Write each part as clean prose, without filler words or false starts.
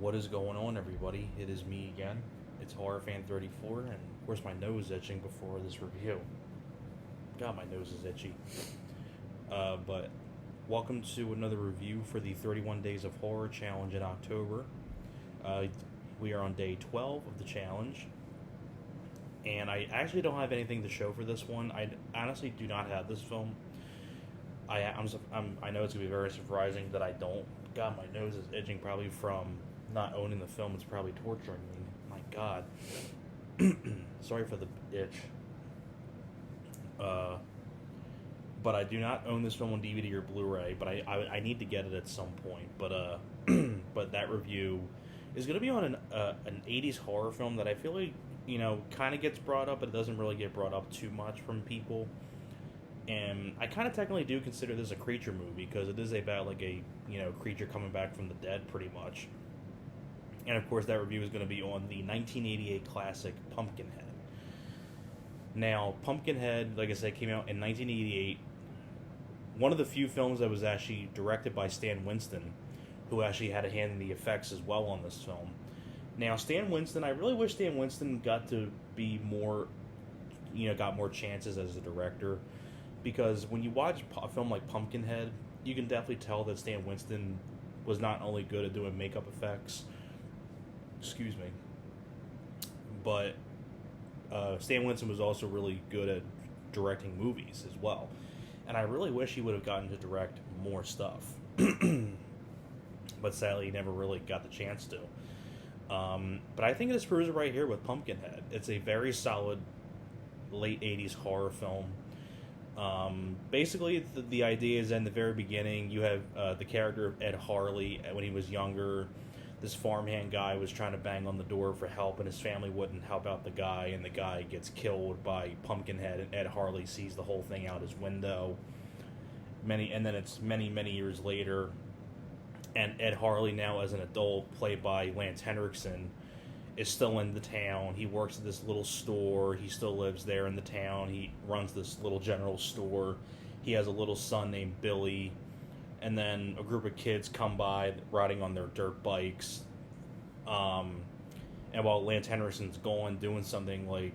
What is going on, everybody? It is me again. It's HorrorFan34, and of course, my nose is itching before this review. God, my nose is itchy. But welcome to another review for the 31 Days of Horror Challenge in October. Uh, we are on day 12 of the challenge, and I actually don't have anything to show for this one. I honestly do not have this film. I know it's gonna be very surprising that I don't. God, my nose is itching probably from not owning the film. It's probably torturing me. My God. Sorry for the itch. But I do not own this film on DVD or Blu-ray. But I need to get it at some point. But but that review is gonna be on an 80s horror film that I feel like kind of gets brought up, but it doesn't really get brought up too much from people. And I kind of technically do consider this a creature movie because it is about like a creature coming back from the dead, pretty much. And of course, that review is going to be on the 1988 classic Pumpkinhead. Now, Pumpkinhead, like I said, came out in 1988. One of the few films that was actually directed by Stan Winston, who actually had a hand in the effects as well on this film. Now, Stan Winston, I really wish Stan Winston got to be more, got more chances as a director. Because when you watch a film like Pumpkinhead, you can definitely tell that Stan Winston was not only good at doing makeup effects, but Stan Winston was also really good at directing movies as well. And I really wish he would have gotten to direct more stuff. But sadly, he never really got the chance to. But I think this proves it right here with Pumpkinhead. It's a very solid late 80s horror film. Basically, the idea is in the very beginning, you have the character of Ed Harley. When he was younger, this farmhand guy was trying to bang on the door for help, and his family wouldn't help out the guy, and the guy gets killed by Pumpkinhead, and Ed Harley sees the whole thing out his window. And then it's many years later, and Ed Harley, now as an adult, played by Lance Henriksen, is still in the town. He works at this little store. He still lives there in the town. He runs this little general store. He has a little son named Billy. And then a group of kids come by riding on their dirt bikes. And while Lance Henriksen's going, doing something like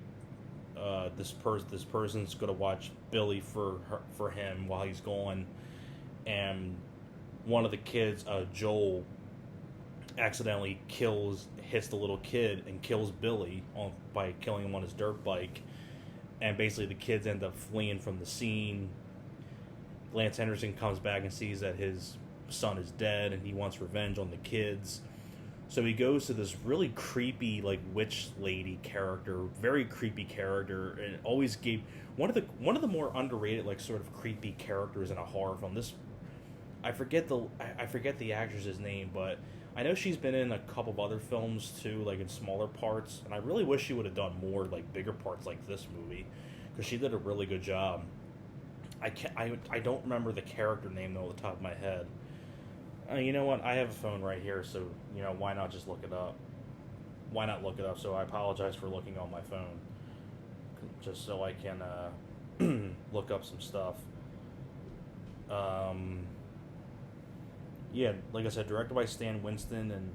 this person's going to watch Billy for him while he's gone. And one of the kids, Joel, accidentally hits the little kid and kills Billy by killing him on his dirt bike. And basically the kids end up fleeing from the scene. Lance Henriksen comes back and sees that his son is dead, and he wants revenge on the kids. So he goes to this really creepy, like, witch lady character, very creepy character, and always gave one of the more underrated, like, sort of creepy characters in a horror film. I forget the actress's name, but I know she's been in a couple of other films too, like in smaller parts, and I really wish she would have done more, like, bigger parts like this movie, because she did a really good job. I don't remember the character name though off the top of my head. You know what? I have a phone right here, so why not just look it up? Why not look it up? So I apologize for looking on my phone, just so I can look up some stuff. Yeah, like I said, directed by Stan Winston, and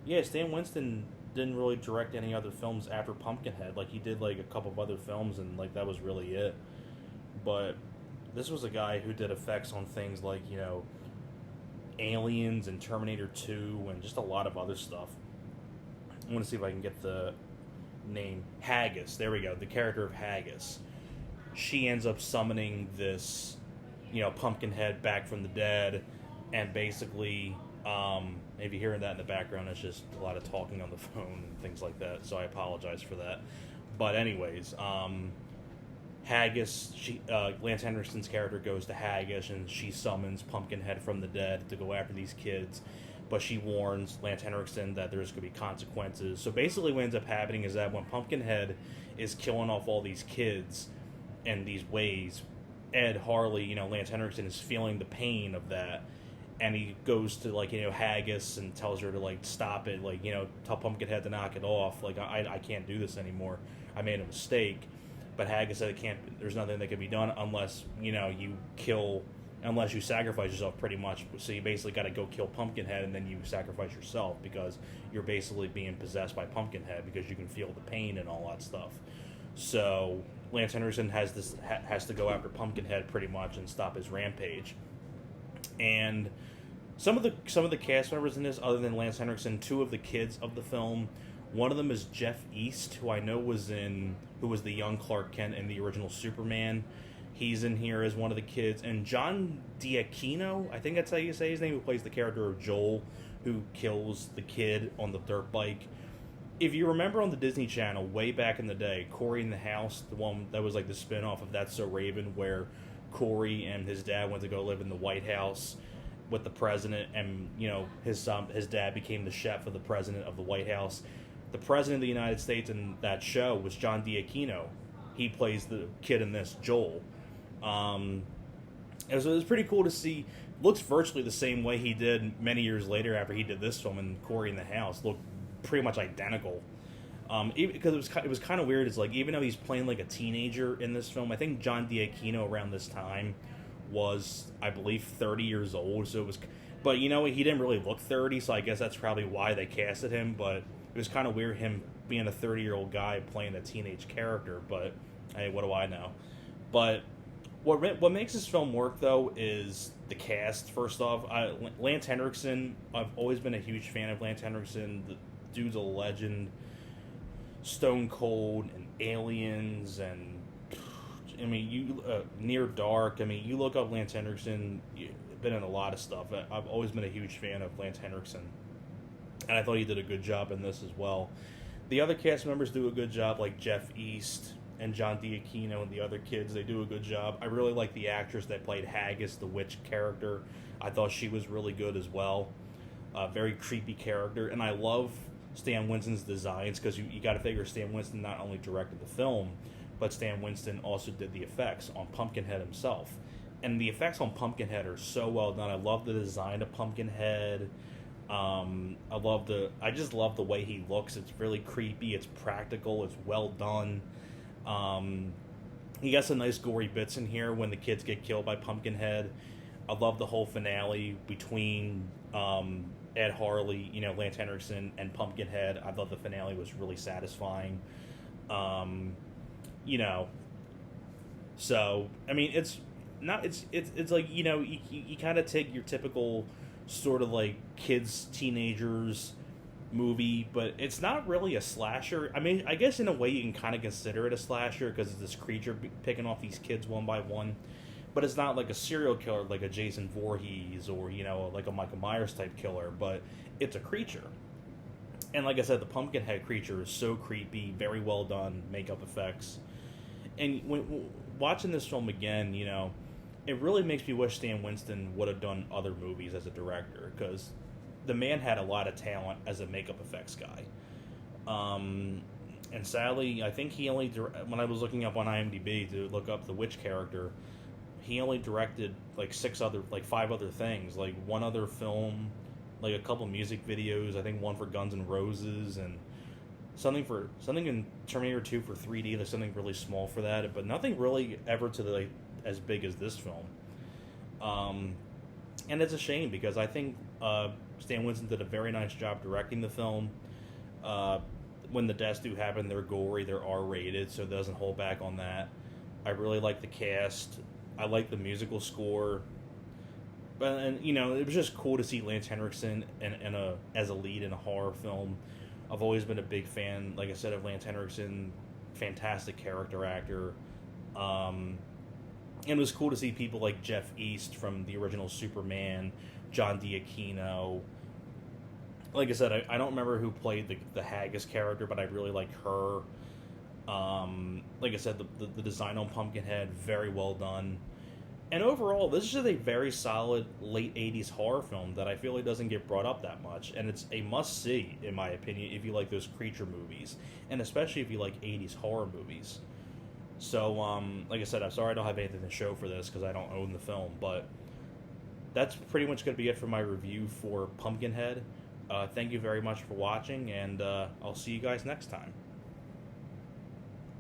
yeah, Stan Winston didn't really direct any other films after Pumpkinhead. Like, he did like a couple of other films, and like that was really it. But this was a guy who did effects on things like Aliens and Terminator 2 and just a lot of other stuff. I want to see if I can get the name. Haggis. There we go. The character of Haggis. She ends up summoning this, Pumpkinhead back from the dead. And basically, maybe hearing that in the background, it's just a lot of talking on the phone and things like that, so I apologize for that. But anyways, Haggis, Lance Henriksen's character goes to Haggis, and she summons Pumpkinhead from the dead to go after these kids, but she warns Lance Henriksen that there's going to be consequences. So basically what ends up happening is that when Pumpkinhead is killing off all these kids in these ways, Ed Harley, Lance Henriksen, is feeling the pain of that. And he goes to, Haggis and tells her to, stop it. Tell Pumpkinhead to knock it off. I can't do this anymore. I made a mistake. But Haggis said there's nothing that can be done unless, you kill unless you sacrifice yourself pretty much. So you basically got to go kill Pumpkinhead, and then you sacrifice yourself because you're basically being possessed by Pumpkinhead because you can feel the pain and all that stuff. So Lance Henriksen has to go after Pumpkinhead pretty much and stop his rampage. And some of the cast members in this, other than Lance Henriksen, two of the kids of the film. One of them is Jeff East, who I know who was the young Clark Kent in the original Superman. He's in here as one of the kids. And John Diaquino, I think that's how you say his name, who plays the character of Joel, who kills the kid on the dirt bike. If you remember on the Disney Channel, way back in the day, Cory in the House, the one that was like the spin-off of That's So Raven, where Cory and his dad went to go live in the White House with the president, and his dad became the chef of the president of the White House. The president of the United States in that show was John Diaquino. He plays the kid in this, Joel. It was pretty cool to see. Looks virtually the same way he did many years later after he did this film, and Cory in the House looked pretty much identical. Because it was kind of weird. It's like, even though he's playing like a teenager in this film, I think John Diaquino around this time was, I believe, 30 years old. So it was, but he didn't really look 30. So I guess that's probably why they casted him. But it was kind of weird him being a 30-year-old guy playing a teenage character. But hey, what do I know? But what makes this film work though is the cast. First off, Lance Henriksen. I've always been a huge fan of Lance Henriksen. The dude's a legend. Stone Cold and Aliens and Near Dark. You look up Lance Henriksen. You've been in a lot of stuff. I've always been a huge fan of Lance Henriksen, and I thought he did a good job in this as well. The other cast members do a good job, like Jeff East and John Diaquino and the other kids. They do a good job. I really like the actress that played Haggis, the witch character. I thought she was really good as well. Very creepy character, and I love Stan Winston's designs, because you got to figure Stan Winston not only directed the film, but Stan Winston also did the effects on Pumpkinhead himself. And the effects on Pumpkinhead are so well done. I love the design of Pumpkinhead. I just love the way he looks. It's really creepy. It's practical. It's well done. He got some nice gory bits in here when the kids get killed by Pumpkinhead. I love the whole finale between Ed Harley, Lance Henriksen, and Pumpkinhead. I thought the finale was really satisfying. So it's like, you kind of take your typical sort of like kids, teenagers movie, but it's not really a slasher. I guess in a way you can kind of consider it a slasher, because it's this creature picking off these kids one by one. But it's not like a serial killer like a Jason Voorhees or, like a Michael Myers type killer, but it's a creature. And like I said, the Pumpkinhead creature is so creepy, very well done, makeup effects. And when watching this film again, it really makes me wish Stan Winston would have done other movies as a director, because the man had a lot of talent as a makeup effects guy. And sadly, I think he only, when I was looking up on IMDb to look up the witch character, he only directed like 5 other things, like one other film, like a couple music videos, I think one for Guns N' Roses, and something in Terminator 2 for 3D. There's something really small for that, but nothing really ever to as big as this film. And it's a shame, because I think Stan Winston did a very nice job directing the film. When the deaths do happen, they're gory, they're R-rated, so it doesn't hold back on that. I really like the cast. I like the musical score. And it was just cool to see Lance Henriksen as a lead in a horror film. I've always been a big fan, like I said, of Lance Henriksen. Fantastic character actor. And it was cool to see people like Jeff East from the original Superman, John Diaquino. Like I said, I don't remember who played the Haggis character, but I really like her. Like I said, the design on Pumpkinhead, very well done. And overall, this is just a very solid late 80s horror film that I feel like doesn't get brought up that much. And it's a must-see, in my opinion, if you like those creature movies. And especially if you like 80s horror movies. So, like I said, I'm sorry I don't have anything to show for this because I don't own the film. But that's pretty much going to be it for my review for Pumpkinhead. Thank you very much for watching, and I'll see you guys next time.